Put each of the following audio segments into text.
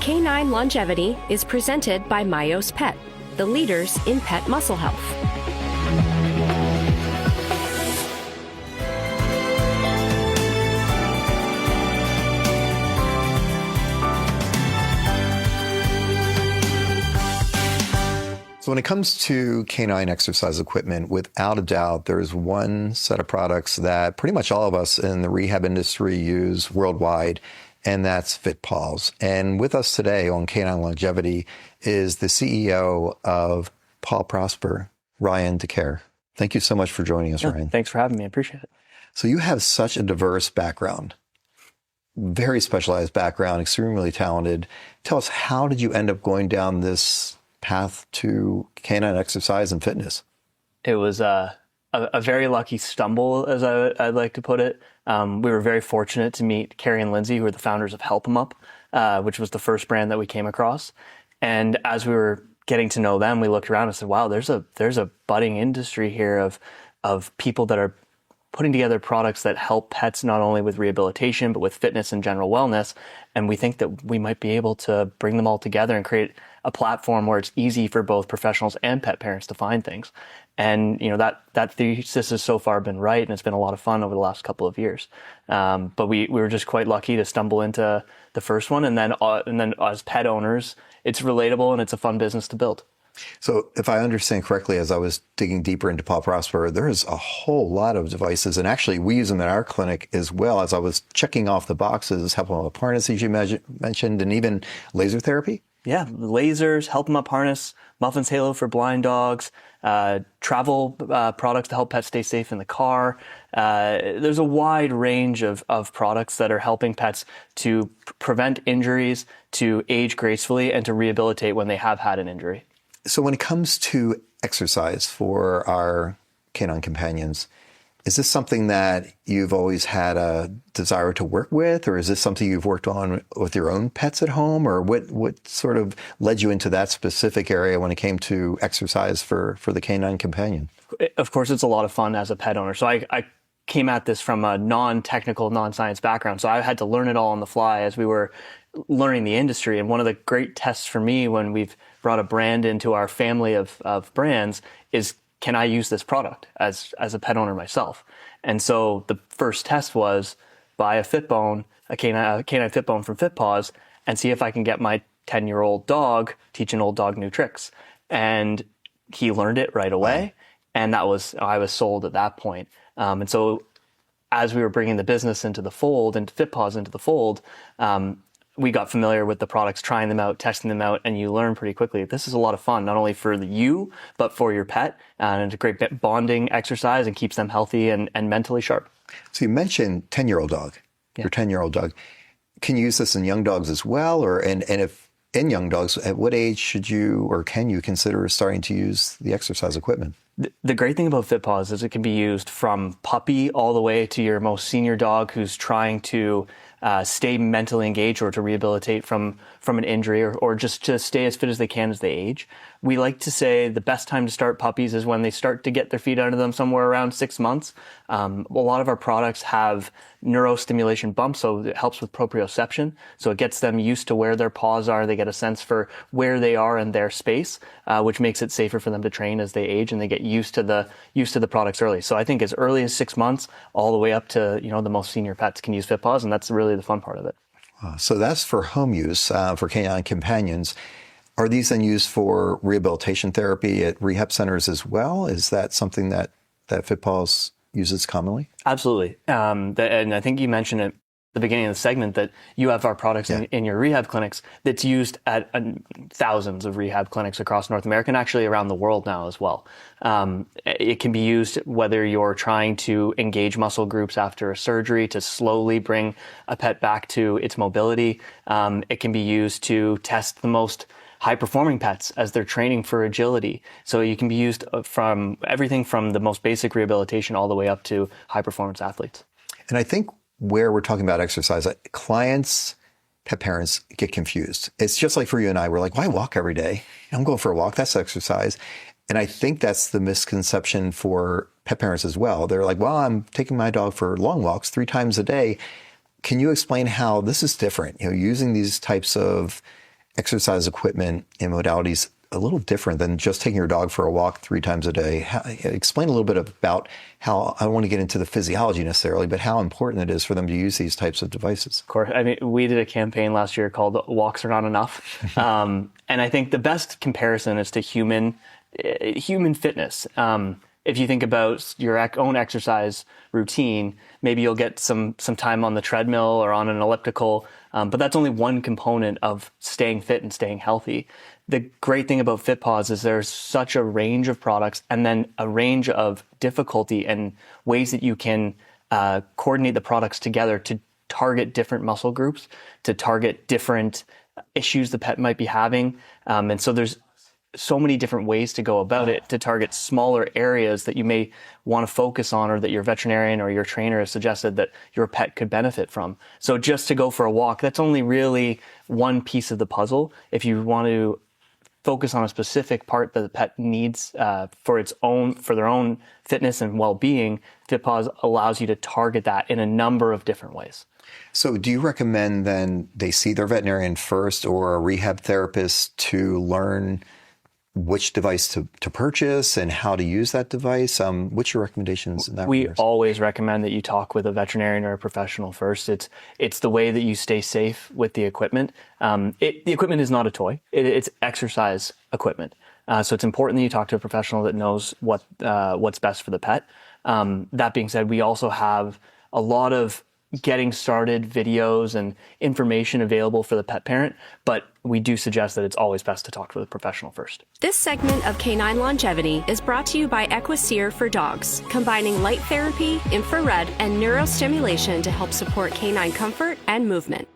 Canine Longevity is presented by Myos Pet, the leaders in pet muscle health. So when it comes to canine exercise equipment, without a doubt, there's one set of products that pretty much all of us in the rehab industry use worldwide, and that's FitPaws. And with us today on Canine Longevity is the CEO of Paw Prosper, Ryan DeCare. Thank you so much for joining us, Ryan. Thanks for having me. I appreciate it. So you have such a diverse background, very specialized background, extremely talented. Tell us, how did you end up going down this path to canine exercise and fitness? It was a very lucky stumble, as I'd like to put it. We were very fortunate to meet Carrie and Lindsay, who are the founders of Help 'em Up, which was the first brand that we came across. And as we were getting to know them, we looked around and said, wow, there's a budding industry here of people that are putting together products that help pets not only with rehabilitation, but with fitness and general wellness. And we think that we might be able to bring them all together and create a platform where it's easy for both professionals and pet parents to find things. And that thesis has so far been right, and it's been a lot of fun over the last couple of years. But we were just quite lucky to stumble into the first one, and then as pet owners, it's relatable and it's a fun business to build. So if I understand correctly, as I was digging deeper into Paw Prosper, there's a whole lot of devices, and actually we use them in our clinic as well. As I was checking off the boxes, Help 'em Up harnesses you mentioned, and even laser therapy. Yeah, lasers, Help 'em Up harness, Muffin's Halo for blind dogs, travel products to help pets stay safe in the car. There's a wide range of products that are helping pets to prevent injuries, to age gracefully, and to rehabilitate when they have had an injury. So when it comes to exercise for our canine companions, is this something that you've always had a desire to work with, or is this something you've worked on with your own pets at home, or what sort of led you into that specific area when it came to exercise for the canine companion? Of course, it's a lot of fun as a pet owner. So I came at this from a non-technical, non-science background. So I had to learn it all on the fly as we were learning the industry. And one of the great tests for me when we've brought a brand into our family of brands is, can I use this product as a pet owner myself? And so the first test was buy a Fitbone, a canine Fitbone from FitPaws, and see if I can get my 10-year-old dog, teach an old dog new tricks. And he learned it right away. Wow. And I was sold at that point. And so as we were bringing the business into the fold, into FitPaws into the fold, we got familiar with the products, trying them out, testing them out, and you learn pretty quickly. This is a lot of fun, not only for you, but for your pet. And it's a great bonding exercise and keeps them healthy and mentally sharp. So you mentioned 10-year-old dog, your 10-year-old dog. Can you use this in young dogs as well? And if in young dogs, at what age should you or can you consider starting to use the exercise equipment? The great thing about FitPaws is it can be used from puppy all the way to your most senior dog who's trying to stay mentally engaged or to rehabilitate from an injury or just to stay as fit as they can as they age. We like to say the best time to start puppies is when they start to get their feet under them, somewhere around 6 months. A lot of our products have neurostimulation bumps, so it helps with proprioception. So it gets them used to where their paws are. They get a sense for where they are in their space, which makes it safer for them to train as they age, and they get used to the products early. So I think as early as 6 months, all the way up to the most senior pets can use FitPaws, and that's really the fun part of it. So that's for home use for canine companions. Are these then used for rehabilitation therapy at rehab centers as well? Is that something that FitPaws uses commonly? Absolutely. And I think you mentioned at the beginning of the segment that you have our products in your rehab clinics that's used at thousands of rehab clinics across North America and actually around the world now as well. It can be used whether you're trying to engage muscle groups after a surgery to slowly bring a pet back to its mobility. It can be used to test the most high-performing pets as they're training for agility. So you can be used from everything from the most basic rehabilitation all the way up to high-performance athletes. And I think where we're talking about exercise, clients, pet parents get confused. It's just like for you and I, we're like, why walk every day? I'm going for a walk, that's exercise. And I think that's the misconception for pet parents as well. They're like, well, I'm taking my dog for long walks 3 times a day. Can you explain how this is different? Using these types of exercise equipment and modalities a little different than just taking your dog for a walk 3 times a day. Explain a little bit about how, I don't want to get into the physiology necessarily, but how important it is for them to use these types of devices. Of course. I mean, we did a campaign last year called Walks Are Not Enough. And I think the best comparison is to human fitness. If you think about your own exercise routine, maybe you'll get some time on the treadmill or on an elliptical, but that's only one component of staying fit and staying healthy. The great thing about FitPaws is there's such a range of products and then a range of difficulty and ways that you can coordinate the products together to target different muscle groups, to target different issues the pet might be having. And so there's so many different ways to go about it to target smaller areas that you may want to focus on or that your veterinarian or your trainer has suggested that your pet could benefit from. So just to go for a walk, that's only really one piece of the puzzle. If you want to focus on a specific part that the pet needs for their own fitness and well-being, FitPaws allows you to target that in a number of different ways. So do you recommend then they see their veterinarian first or a rehab therapist to learn which device to purchase and how to use that device? What's your recommendations in that We regard? always recommend that you talk with a veterinarian or a professional first. It's the way that you stay safe with the equipment. The equipment is not a toy. It's exercise equipment. So it's important that you talk to a professional that knows what's best for the pet. That being said, we also have a lot of getting started videos and information available for the pet parent, but we do suggest that it's always best to talk to a professional first. This segment of Canine Longevity is brought to you by Equiseer for dogs, combining light therapy, infrared, and neurostimulation to help support canine comfort and movement.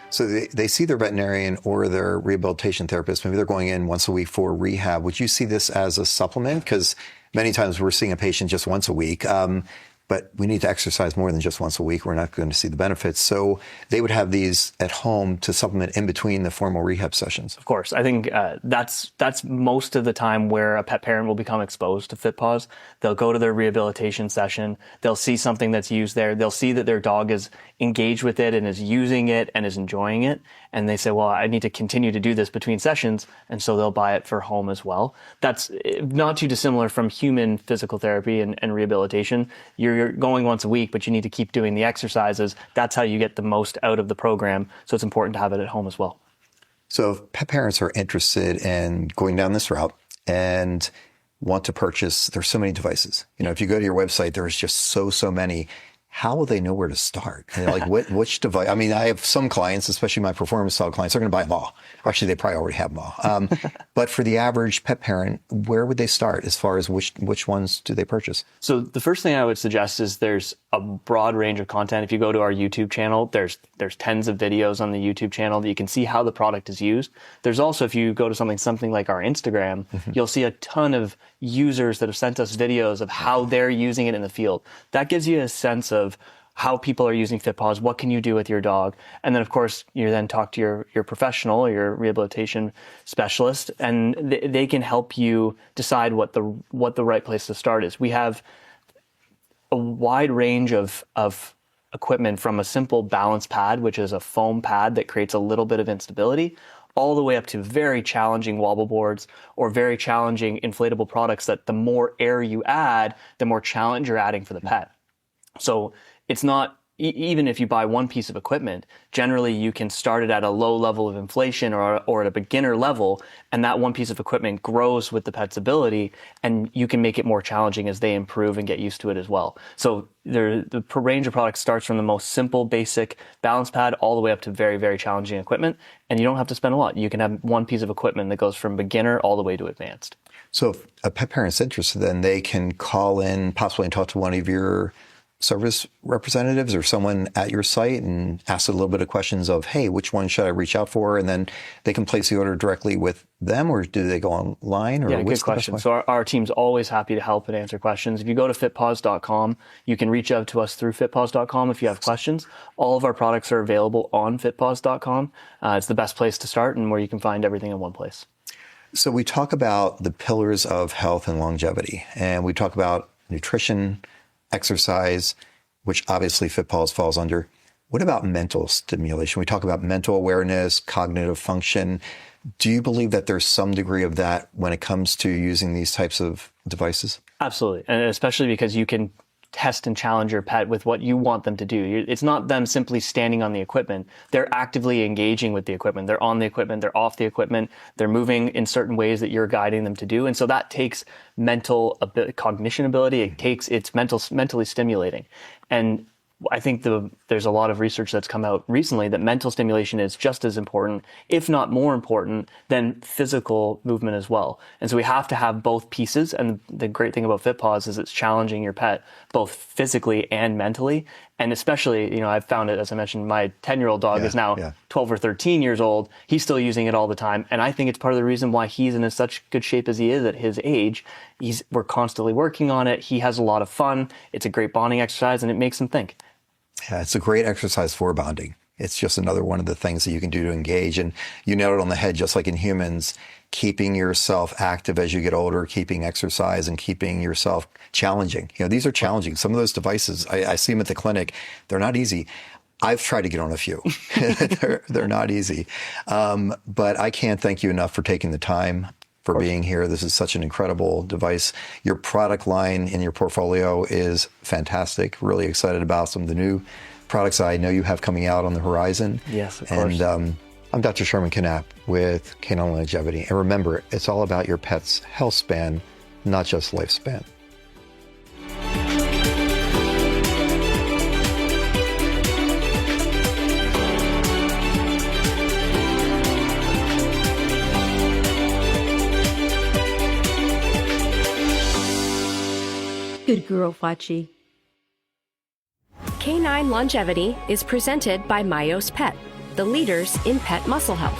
So they see their veterinarian or their rehabilitation therapist. Maybe they're going in once a week for rehab. Would you see this as a supplement? Because many times we're seeing a patient just once a week, but we need to exercise more than just once a week. We're not going to see the benefits. So they would have these at home to supplement in between the formal rehab sessions. Of course. I think that's most of the time where a pet parent will become exposed to FitPaws. They'll go to their rehabilitation session. They'll see something that's used there. They'll see that their dog is engaged with it and is using it and is enjoying it. And they say, well, I need to continue to do this between sessions. And so they'll buy it for home as well. That's not too dissimilar from human physical therapy and rehabilitation. You're going once a week, but you need to keep doing the exercises. That's how you get the most out of the program. So it's important to have it at home as well. So if pet parents are interested in going down this route and want to purchase, there's so many devices. You know, if you go to your website, there's just so many. How will they know where to start? And like which device? I mean, I have some clients, especially my performance style clients, they're going to buy them all. Actually, they probably already have them all. But for the average pet parent, where would they start as far as which ones do they purchase? So the first thing I would suggest is there's a broad range of content. If you go to our YouTube channel, there's tens of videos on the YouTube channel that you can see how the product is used. There's also, if you go to something like our Instagram, you'll see a ton of users that have sent us videos of how they're using it in the field. That gives you a sense of how people are using FitPaws, what can you do with your dog? And then, of course, you then talk to your professional or your rehabilitation specialist, and they can help you decide what the right place to start is. We have a wide range of equipment, from a simple balance pad, which is a foam pad that creates a little bit of instability, all the way up to very challenging wobble boards or very challenging inflatable products that the more air you add, the more challenge you're adding for the pet. So it's not, even if you buy one piece of equipment, generally you can start it at a low level of inflation or at a beginner level, and that one piece of equipment grows with the pet's ability, and you can make it more challenging as they improve and get used to it as well. So the range of products starts from the most simple, basic balance pad all the way up to very, very challenging equipment, and you don't have to spend a lot. You can have one piece of equipment that goes from beginner all the way to advanced. So if a pet parent's interested, then they can call in possibly and talk to one of your service representatives or someone at your site and ask a little bit of questions of, hey, which one should I reach out for? And then they can place the order directly with them, or do they go online? Or yeah, good question. So our team's always happy to help and answer questions. If you go to fitpaws.com, you can reach out to us through fitpaws.com if you have questions. All of our products are available on fitpaws.com. It's the best place to start and where you can find everything in one place. So we talk about the pillars of health and longevity, and we talk about nutrition, exercise, which obviously FitPaws falls under. What about mental stimulation? We talk about mental awareness, cognitive function. Do you believe that there's some degree of that when it comes to using these types of devices? Absolutely. And especially because you can test and challenge your pet with what you want them to do. It's not them simply standing on the equipment. They're actively engaging with the equipment. They're on the equipment. They're off the equipment. They're moving in certain ways that you're guiding them to do. And so that takes cognition ability. It's mentally stimulating. And I think there's a lot of research that's come out recently that mental stimulation is just as important, if not more important, than physical movement as well. And so we have to have both pieces. And the great thing about FitPaws is it's challenging your pet both physically and mentally. And especially, I've found it, as I mentioned, my 10-year-old dog is now 12 or 13 years old. He's still using it all the time. And I think it's part of the reason why he's in such good shape as he is at his age. We're constantly working on it. He has a lot of fun. It's a great bonding exercise, and it makes him think. Yeah, it's a great exercise for bonding. It's just another one of the things that you can do to engage. And you nailed it on the head, just like in humans, keeping yourself active as you get older, keeping exercise and keeping yourself challenging. These are challenging. Some of those devices, I see them at the clinic. They're not easy. I've tried to get on a few. They're not easy. But I can't thank you enough for taking the time, for being here. This is such an incredible device. Your product line in your portfolio is fantastic. Really excited about some of the new products I know you have coming out on the horizon. Yes, of course. And I'm Dr. Sherman Canapp with Canine Longevity. And remember, it's all about your pet's health span, not just lifespan. Good girl, Fachi. Canine Longevity is presented by Myos Pet, the leaders in pet muscle health.